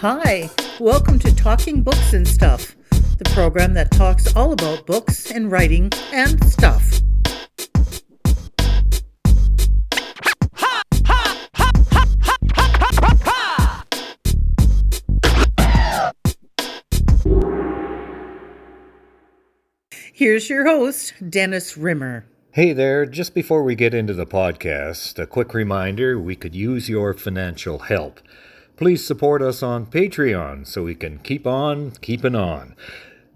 Hi, welcome to Talking Books and Stuff, the program that talks all about books and writing and stuff. Here's your host, Dennis Rimmer. Hey there, just before we get into the podcast, a quick reminder, we could use your financial help. Please support us on Patreon so we can keep on keeping on.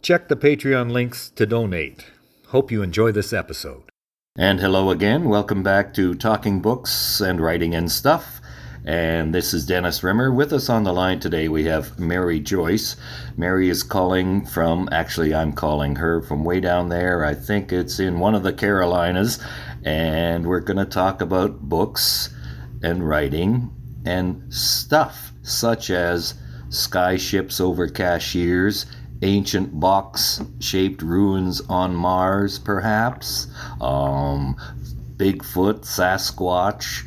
Check the Patreon links to donate. Hope you enjoy this episode. And hello again, welcome back to Talking Books and Writing and Stuff. And this is Dennis Rimmer. With us on the line today we have Mary Joyce. Mary is calling from, actually I'm calling her from way down there. I think it's in one of the Carolinas. And we're going to talk about books and writing and stuff such as sky ships over cashiers, ancient box-shaped ruins on Mars perhaps, Bigfoot, Sasquatch,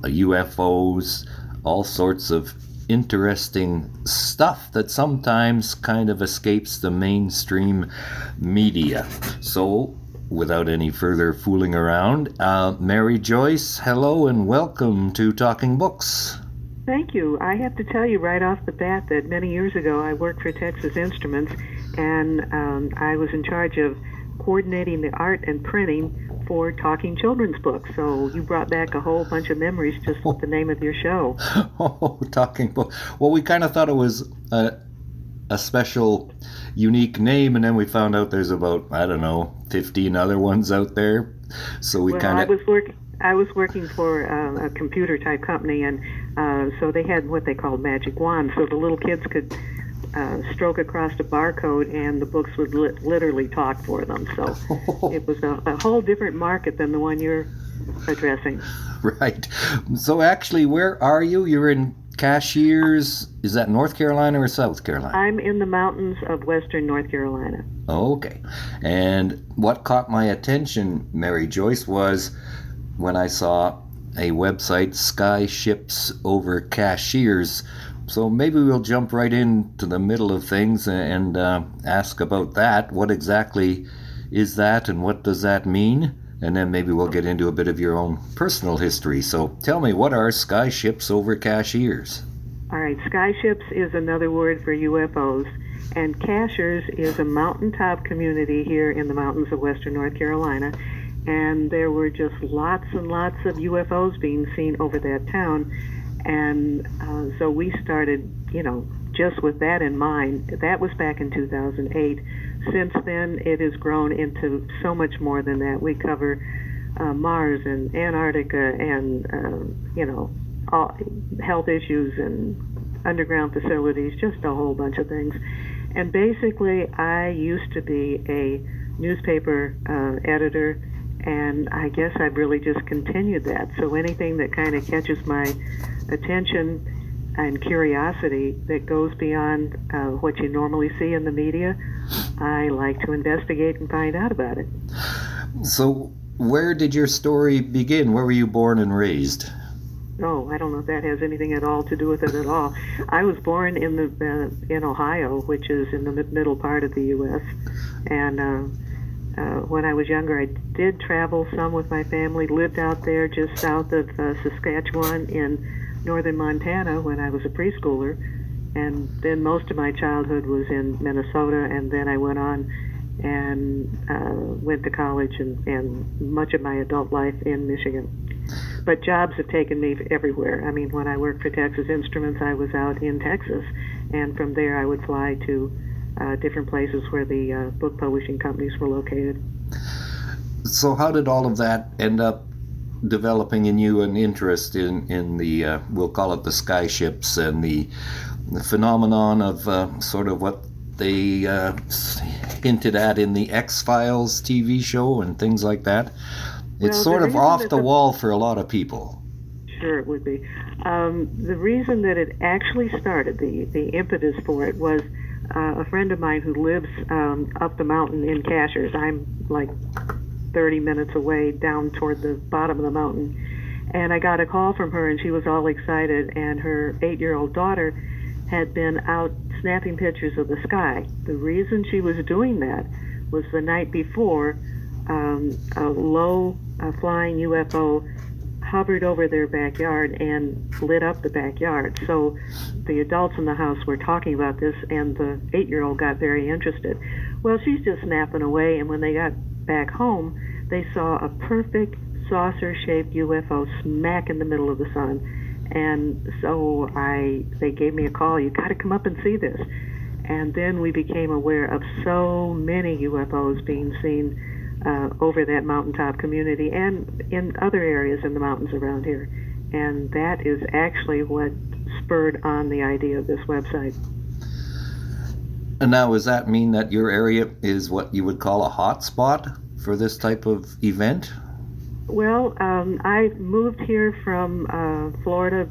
UFOs, all sorts of interesting stuff that sometimes kind of escapes the mainstream media. So, without any further fooling around, Mary Joyce, hello and welcome to Talking Books. Thank you. I have to tell you right off the bat that many years ago I worked for Texas Instruments, and I was in charge of coordinating the art and printing for Talking Children's Books. So you brought back a whole bunch of memories just with the name of your show. Oh, Talking Books. Well, we kind of thought it was a special, unique name, and then we found out there's about, 15 other ones out there. So we kind of... I was working for a computer type company, and so they had what they called magic wands, so the little kids could stroke across a barcode and the books would literally talk for them. So it was a whole different market than the one you're addressing. Right. So actually, where are you? You're in Cashiers. Is that North Carolina or South Carolina? I'm in the mountains of western North Carolina. Okay. And what caught my attention, Mary Joyce, was when I saw a website, Sky Ships Over Cashiers. So maybe we'll jump right into the middle of things and ask about that. What exactly is that and what does that mean? And then maybe we'll get into a bit of your own personal history. So tell me, what are Sky Ships Over Cashiers? All right, Sky Ships is another word for UFOs. And Cashiers is a mountaintop community here in the mountains of western North Carolina. And there were just lots and lots of UFOs being seen over that town. And so we started, just with that in mind. That was back in 2008. Since then, it has grown into so much more than that. We cover Mars and Antarctica and, all health issues and underground facilities, just a whole bunch of things. And basically, I used to be a newspaper editor, and I guess I've really just continued that. So anything that kind of catches my attention and curiosity that goes beyond what you normally see in the media, I like to investigate and find out about it. So where did your story begin? Where were you born and raised? Oh, I don't know if that has anything at all to do with it at all. I was born in Ohio, which is in the middle part of the U.S., and when I was younger, I did travel some with my family, lived out there just south of Saskatchewan in northern Montana when I was a preschooler, and then most of my childhood was in Minnesota, and then I went on and went to college and much of my adult life in Michigan. But jobs have taken me everywhere. I mean, when I worked for Texas Instruments, I was out in Texas, and from there I would fly to different places where the book publishing companies were located. So how did all of that end up developing in you an interest in the, we'll call it the sky ships and the phenomenon of sort of what they hinted at in the X-Files TV show and things like that? It's sort of off the wall for a lot of people. Sure, it would be. The reason that it actually started, the impetus for it, was a friend of mine who lives up the mountain in Cashiers. I'm like 30 minutes away down toward the bottom of the mountain. And I got a call from her, and she was all excited, and her 8-year-old daughter had been out snapping pictures of the sky. The reason she was doing that was the night before, a low flying UFO hovered over their backyard and lit up the backyard. So the adults in the house were talking about this, and the 8-year-old got very interested. Well, she's just snapping away, and when they got back home, they saw a perfect saucer-shaped UFO smack in the middle of the sun. And so they gave me a call. You got to come up and see this. And then we became aware of so many UFOs being seen over that mountaintop community and in other areas in the mountains around here. And that is actually what spurred on the idea of this website. And now, does that mean that your area is what you would call a hot spot for this type of event? Well, I moved here from Florida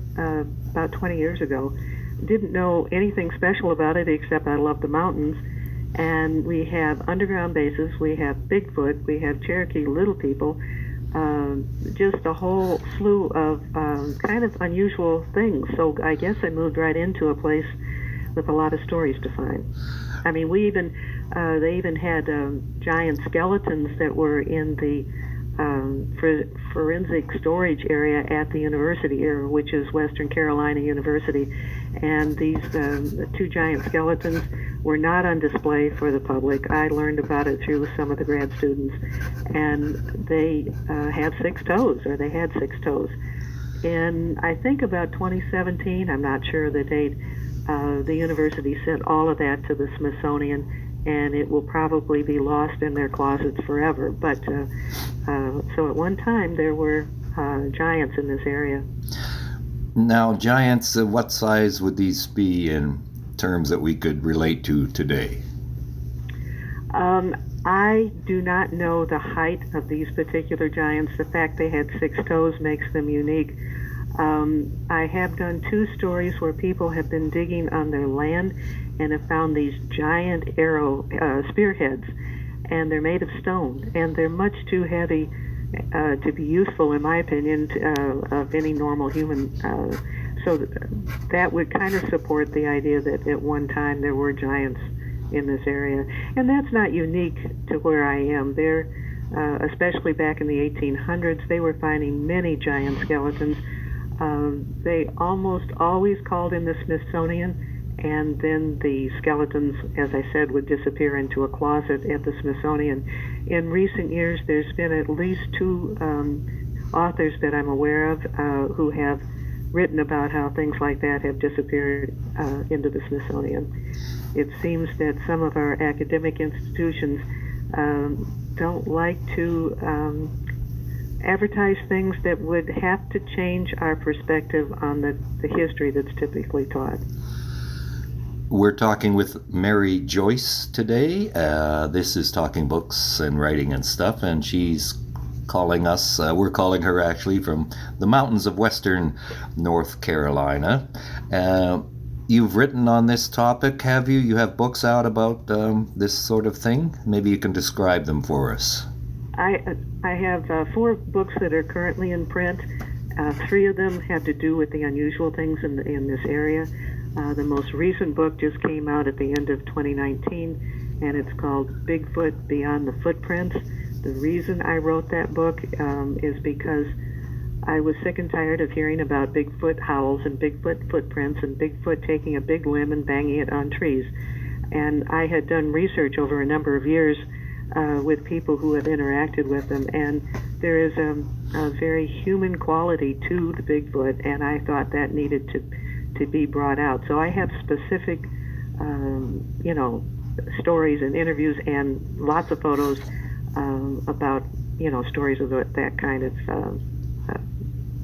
about 20 years ago. Didn't know anything special about it except I love the mountains. And we have underground bases, we have Bigfoot, we have Cherokee Little People, just a whole slew of kind of unusual things. So I guess I moved right into a place with a lot of stories to find. I mean, they even had giant skeletons that were in the forensic storage area at the university here, which is Western Carolina University. And these two giant skeletons were not on display for the public. I learned about it through some of the grad students. And they have 6 toes, or they had 6 toes. In, I think, about 2017, I'm not sure the date, the university sent all of that to the Smithsonian, and it will probably be lost in their closets forever. But so at one time there were giants in this area. Now, giants, what size would these be in terms that we could relate to today? I do not know the height of these particular giants. The fact they had 6 toes makes them unique. I have done 2 stories where people have been digging on their land and have found these giant spearheads, and they're made of stone, and they're much too heavy to be useful, in my opinion, of any normal human. So that would kind of support the idea that at one time there were giants in this area. And that's not unique to where I am. There, especially back in the 1800s, they were finding many giant skeletons. They almost always called in the Smithsonian, and then the skeletons, as I said, would disappear into a closet at the Smithsonian. In recent years, there's been at least 2 authors that I'm aware of who have written about how things like that have disappeared into the Smithsonian. It seems that some of our academic institutions don't like to advertise things that would have to change our perspective on the history that's typically taught. We're talking with Mary Joyce today. This is Talking Books and Writing and Stuff, and she's calling us, we're calling her actually from the mountains of Western North Carolina. You've written on this topic, have you? You have books out about this sort of thing? Maybe you can describe them for us. I have 4 books that are currently in print. 3 of them have to do with the unusual things in this area. The most recent book just came out at the end of 2019, and it's called Bigfoot Beyond the Footprints. The reason I wrote that book is because I was sick and tired of hearing about Bigfoot howls and Bigfoot footprints and Bigfoot taking a big limb and banging it on trees. And I had done research over a number of years with people who have interacted with them, and there is a very human quality to the Bigfoot, and I thought that needed to be brought out. So I have specific, stories and interviews and lots of photos about, stories of that kind of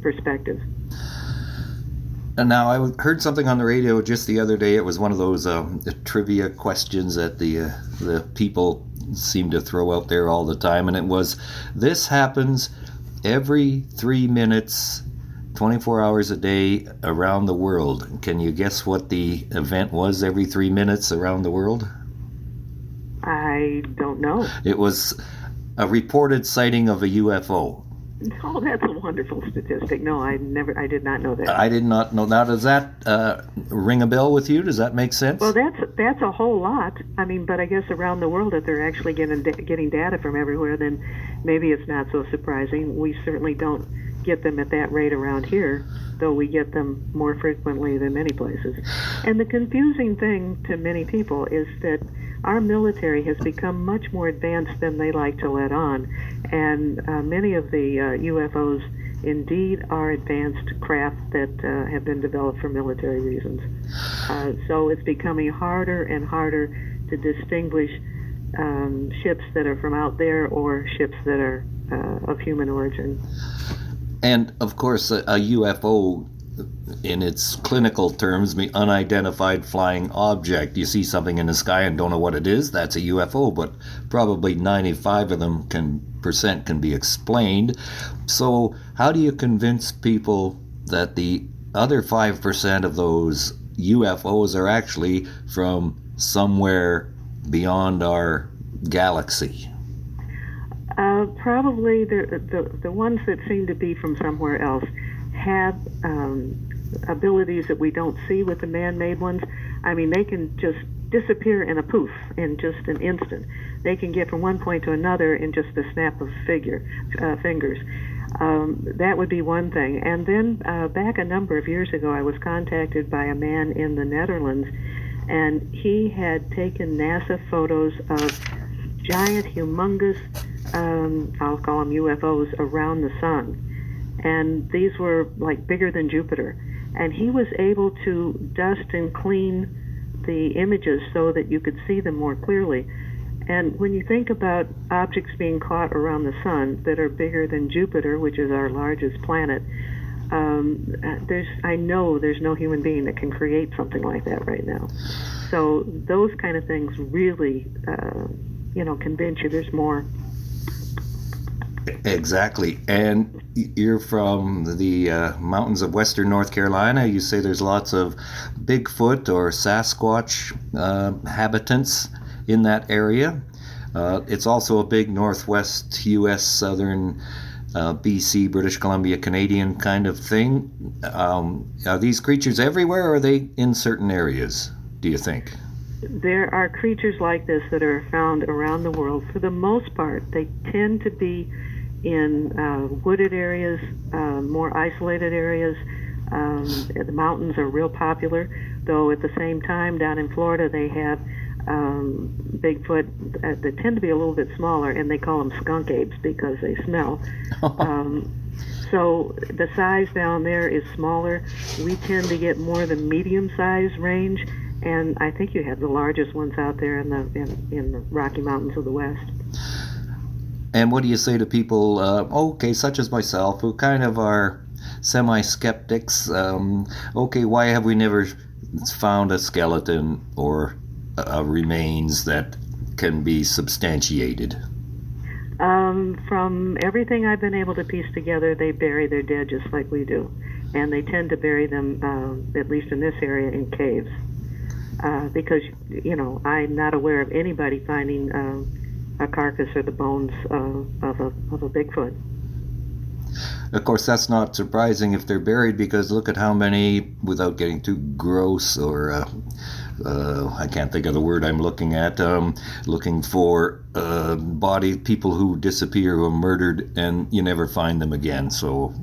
perspective. And now, I heard something on the radio just the other day. It was one of those trivia questions that the people seem to throw out there all the time, and it was, this happens every 3 minutes, 24 hours a day around the world. Can you guess what the event was every 3 minutes around the world? I don't know. It was a reported sighting of a UFO. Oh, that's a wonderful statistic. No, I did not know that. I did not know that. Does that ring a bell with you? Does that make sense? Well, that's a whole lot. I mean, but I guess around the world, if they're actually getting data from everywhere, then maybe it's not so surprising. We certainly don't get them at that rate around here, though we get them more frequently than many places. And the confusing thing to many people is that our military has become much more advanced than they like to let on, and many of the UFOs indeed are advanced craft that have been developed for military reasons. So it's becoming harder and harder to distinguish ships that are from out there or ships that are of human origin. And of course, a UFO, in its clinical terms, means unidentified flying object. You see something in the sky and don't know what it is, that's a UFO, but probably 95 of them can be explained. So how do you convince people that the other 5% of those UFOs are actually from somewhere beyond our galaxy? Probably the ones that seem to be from somewhere else have abilities that we don't see with the man-made ones. I mean, they can just disappear in a poof, in just an instant. They can get from one point to another in just the snap of fingers. That would be one thing. And then back a number of years ago, I was contacted by a man in the Netherlands, and he had taken NASA photos of giant, humongous, I'll call them UFOs, around the sun. And these were like bigger than Jupiter. And he was able to dust and clean the images so that you could see them more clearly. And when you think about objects being caught around the sun that are bigger than Jupiter, which is our largest planet, I know there's no human being that can create something like that right now. So those kind of things really, convince you there's more. Exactly. And you're from the mountains of western North Carolina. You say there's lots of Bigfoot or Sasquatch habitants in that area. It's also a big northwest U.S., southern BC, British Columbia, Canadian kind of thing. Are these creatures everywhere, or are they in certain areas, do you think? There are creatures like this that are found around the world. For the most part, they tend to be in wooded areas, more isolated areas. The mountains are real popular, though at the same time down in Florida they have Bigfoot that tend to be a little bit smaller, and they call them skunk apes because they smell. So the size down there is smaller. We tend to get more the medium-sized range, and I think you have the largest ones out there in the Rocky Mountains of the West. And what do you say to people, such as myself, who kind of are semi-skeptics? Why have we never found a skeleton or remains that can be substantiated? From everything I've been able to piece together, they bury their dead just like we do. And they tend to bury them, at least in this area, in caves. Because, I'm not aware of anybody finding a carcass or the bones of a Bigfoot. Of course, that's not surprising if they're buried, because look at how many, without getting too gross or I can't think of the word I'm looking at, looking for people who disappear, who are murdered, and you never find them again. So,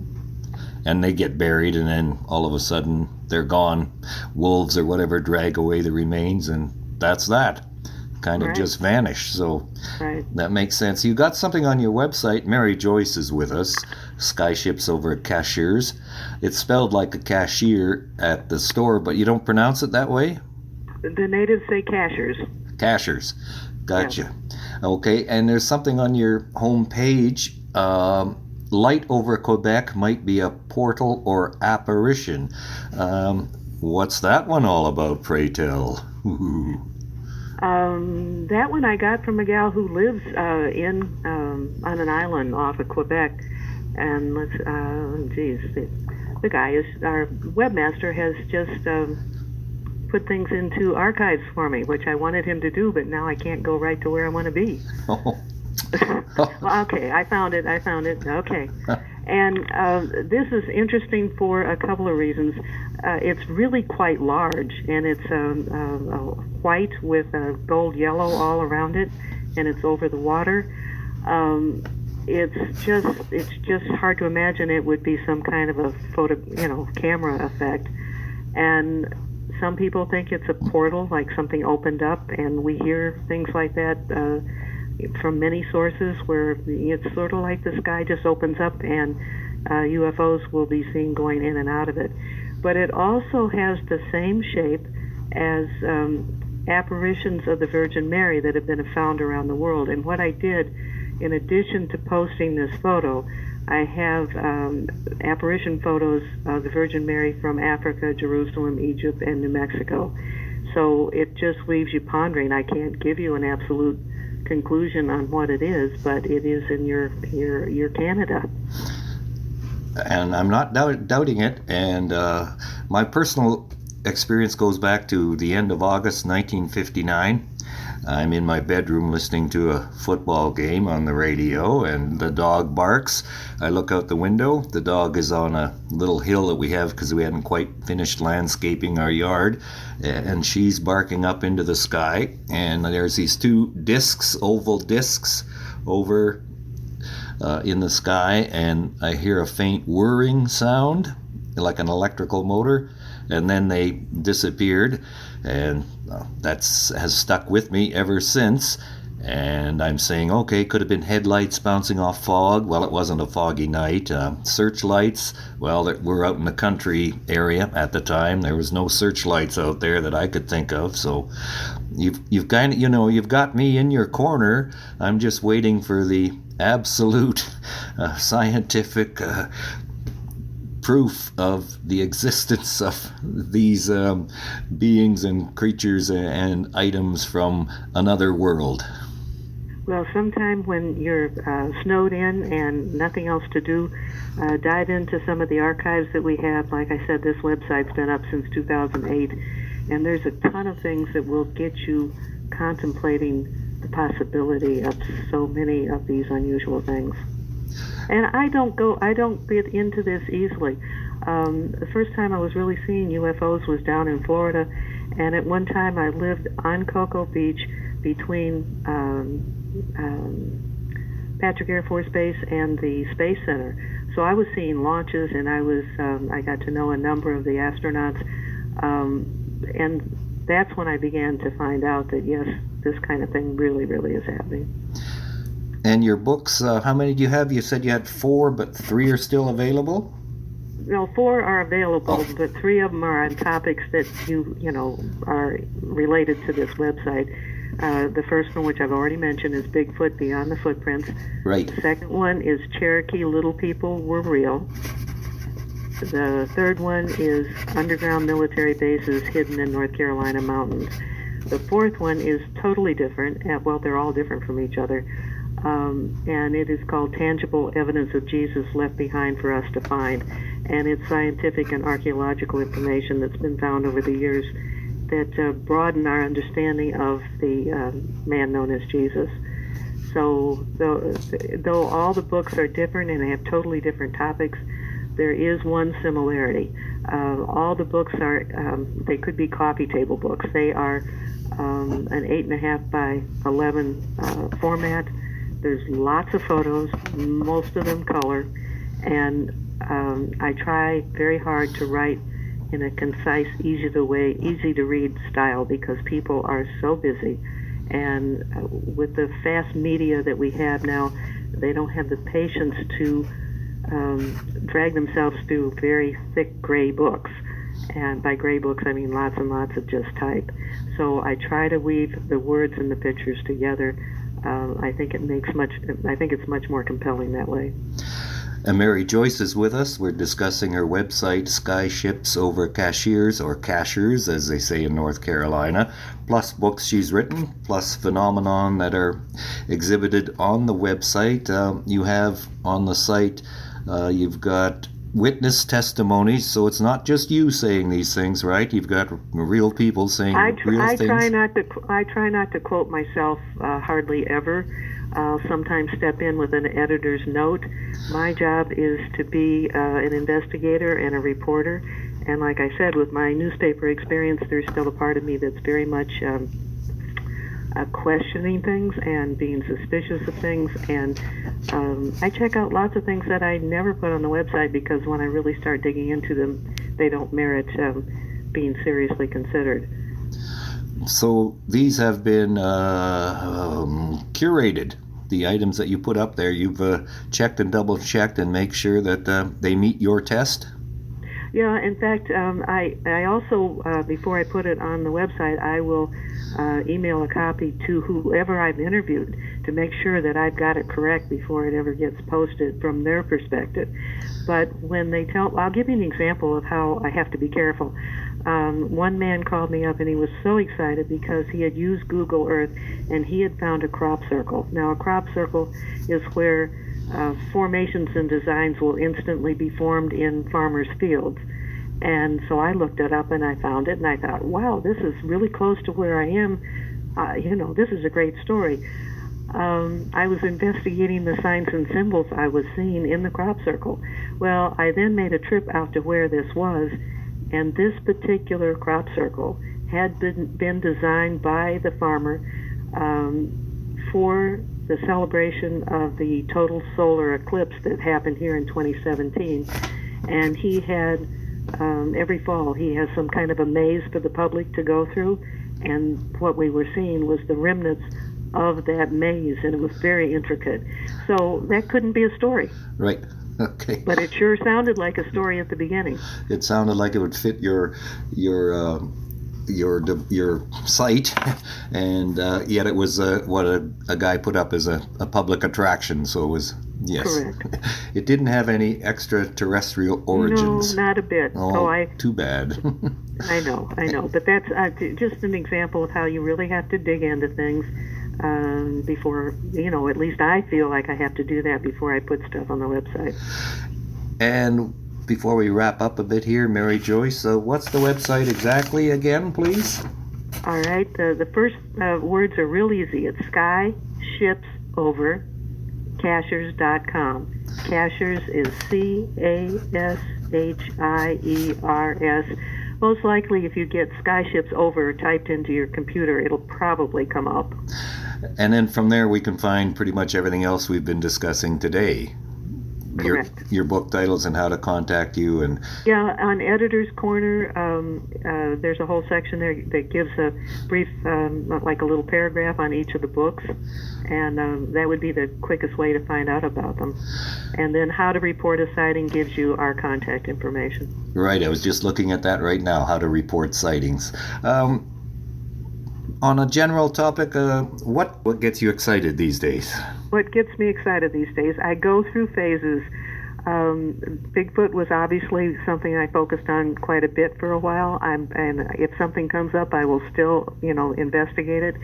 and they get buried, and then all of a sudden they're gone. Wolves or whatever drag away the remains, and that's that. Kind of just vanish. So that makes sense. You got something on your website. Mary Joyce is with us. Skyships over at Cashiers. It's spelled like a cashier at the store, but you don't pronounce it that way? The natives say cashers. Cashers. Gotcha. Yeah. Okay, and there's something on your home page. Light over Quebec might be a portal or apparition. What's that one all about, pray tell? That one I got from a gal who lives on an island off of Quebec, and the guy is our webmaster has just put things into archives for me, which I wanted him to do, but now I can't go right to where I want to be. Well, okay, I found it. Okay. And this is interesting for a couple of reasons. It's really quite large, and it's white with gold yellow all around it, and it's over the water. It's just hard to imagine it would be some kind of a camera effect. And some people think it's a portal, like something opened up, and we hear things like that from many sources where it's sort of like the sky just opens up and UFOs will be seen going in and out of it. But it also has the same shape as apparitions of the Virgin Mary that have been found around the world. And what I did, in addition to posting this photo, I have apparition photos of the Virgin Mary from Africa, Jerusalem, Egypt, and New Mexico. So it just leaves you pondering. I can't give you an absolute conclusion on what it is, but it is in your Canada. And I'm not doubting it. And my personal experience goes back to the end of August 1959. I'm in my bedroom listening to a football game on the radio, and the dog barks. I look out the window. The dog is on a little hill that we have because we hadn't quite finished landscaping our yard, and she's barking up into the sky. And there's these two oval discs, over in the sky, and I hear a faint whirring sound, like an electrical motor, and then they disappeared, and that has stuck with me ever since. And I'm saying, okay, could have been headlights bouncing off fog. Well, it wasn't a foggy night. Searchlights, well, we're out in the country area at the time. There was no searchlights out there that I could think of. So you've kind of, you've got me in your corner. I'm just waiting for the absolute scientific proof of the existence of these beings and creatures and items from another world. Well, sometime when you're snowed in and nothing else to do, dive into some of the archives that we have. Like I said, this website's been up since 2008, and there's a ton of things that will get you contemplating the possibility of so many of these unusual things. And I don't get into this easily. The first time I was really seeing UFOs was down in Florida, and at one time I lived on Cocoa Beach between Patrick Air Force Base and the Space Center. So I was seeing launches, and I got to know a number of the astronauts, and that's when I began to find out that yes, this kind of thing really, really is happening. And your books, how many do you have? You said you had 4, but 3 are still available? No, 4 are available, but 3 of them are on topics that are related to this website. The first one, which I've already mentioned, is Bigfoot Beyond the Footprints. Right. The second one is Cherokee Little People Were Real. The third one is Underground Military Bases Hidden in North Carolina Mountains. The fourth one is totally different. Well, they're all different from each other. And it is called Tangible Evidence of Jesus Left Behind for Us to Find. And it's scientific and archaeological information that's been found over the years that broaden our understanding of the man known as Jesus. So though all the books are different and they have totally different topics, there is one similarity. All the books are, they could be coffee table books. They are an 8.5 by 11 format. There's lots of photos, most of them color, and I try very hard to write in a concise, easy to read style because people are so busy, and with the fast media that we have now, they don't have the patience to drag themselves through very thick gray books. And by gray books, I mean lots and lots of just type. So I try to weave the words and the pictures together. I think it's much more compelling that way. And Mary Joyce is with us. We're discussing her website, Skyships Over Cashiers, or Cashers, as they say in North Carolina, plus books she's written, plus phenomenon that are exhibited on the website. You have on the site, you've got witness testimonies, so it's not just you saying these things, right? You've got real people saying real things. I try not to quote myself hardly ever. I'll sometimes step in with an editor's note. My job is to be an investigator and a reporter. And like I said, with my newspaper experience, there's still a part of me that's very much questioning things and being suspicious of things. And I check out lots of things that I never put on the website because when I really start digging into them, they don't merit being seriously considered. So these have been curated. The items that you put up there, you've checked and double-checked and make sure that they meet your test? Yeah, in fact, I also, before I put it on the website, I will email a copy to whoever I've interviewed to make sure that I've got it correct before it ever gets posted from their perspective. But when they I'll give you an example of how I have to be careful. One man called me up and he was so excited because he had used Google Earth and he had found a crop circle. Now, a crop circle is where formations and designs will instantly be formed in farmers' fields. And so I looked it up and I found it and I thought, wow, this is really close to where I am. This is a great story. I was investigating the signs and symbols I was seeing in the crop circle. Well, I then made a trip out to where this was, and this particular crop circle had been designed by the farmer for the celebration of the total solar eclipse that happened here in 2017. And he had, every fall, he has some kind of a maze for the public to go through, and what we were seeing was the remnants of that maze, and it was very intricate. So that couldn't be a story. Right. Okay. But it sure sounded like a story at the beginning. It sounded like it would fit your site, and yet it was what a guy put up as a public attraction. So it was, yes. Correct. It didn't have any extraterrestrial origins. No, not a bit. Too bad. I know. But that's just an example of how you really have to dig into things before, at least I feel like I have to do that before I put stuff on the website. And before we wrap up a bit here, Mary Joyce, what's the website exactly again, please? All right. The first words are real easy. It's skyshipsovercashers.com. Cashers is Cashhiers. Most likely, if you get Skyships Over typed into your computer, it'll probably come up. And then from there, we can find pretty much everything else we've been discussing today. Correct. Your book titles and how to contact you. And yeah, on Editor's Corner, there's a whole section there that gives a brief, like a little paragraph on each of the books, and that would be the quickest way to find out about them. And then How to Report a Sighting gives you our contact information. Right, I was just looking at that right now, how to report sightings. On a general topic, what gets you excited these days? What gets me excited these days? I go through phases. Bigfoot was obviously something I focused on quite a bit for a while. And if something comes up, I will still, investigate it.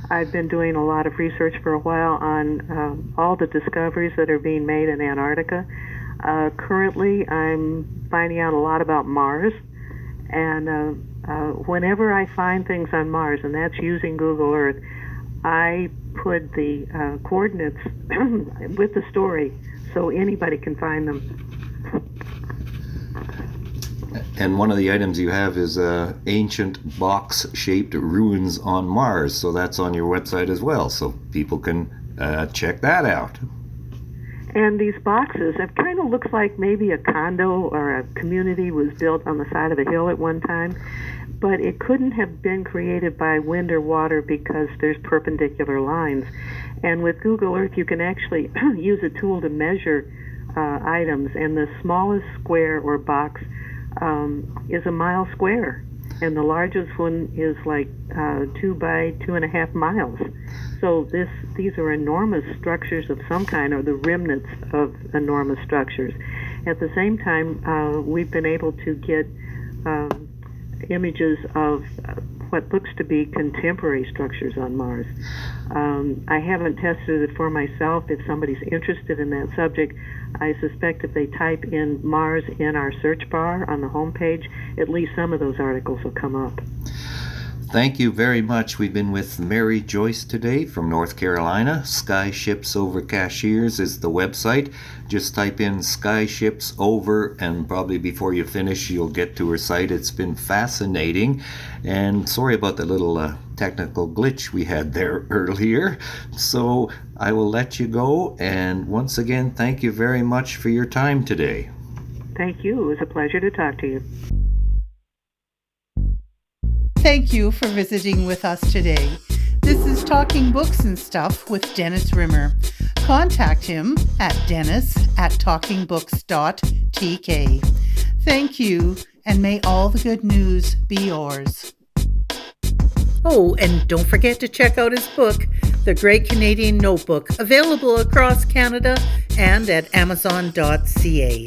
I've been doing a lot of research for a while on all the discoveries that are being made in Antarctica. Currently, I'm finding out a lot about Mars. And whenever I find things on Mars, and that's using Google Earth, I put the coordinates with the story so anybody can find them. And one of the items you have is ancient box-shaped ruins on Mars, so that's on your website as well, so people can check that out. And these boxes, it kind of looks like maybe a condo or a community was built on the side of a hill at one time, but it couldn't have been created by wind or water because there's perpendicular lines. And with Google Earth, you can actually use a tool to measure items, and the smallest square or box is a mile square, and the largest one is like 2 by 2.5 miles. So these are enormous structures of some kind, or the remnants of enormous structures. At the same time, we've been able to get images of what looks to be contemporary structures on Mars. I haven't tested it for myself. If somebody's interested in that subject, I suspect if they type in Mars in our search bar on the homepage, at least some of those articles will come up. Thank you very much. We've been with Mary Joyce today from North Carolina. Sky Ships Over Cashiers is the website. Just type in Sky Ships Over, and probably before you finish, you'll get to her site. It's been fascinating. And sorry about the little technical glitch we had there earlier. So I will let you go. And once again, thank you very much for your time today. Thank you. It was a pleasure to talk to you. Thank you for visiting with us today. This is Talking Books and Stuff with Dennis Rimmer. Contact him at dennis@talkingbooks.tk. Thank you, and may all the good news be yours. Oh, and don't forget to check out his book, The Great Canadian Notebook, available across Canada and at amazon.ca.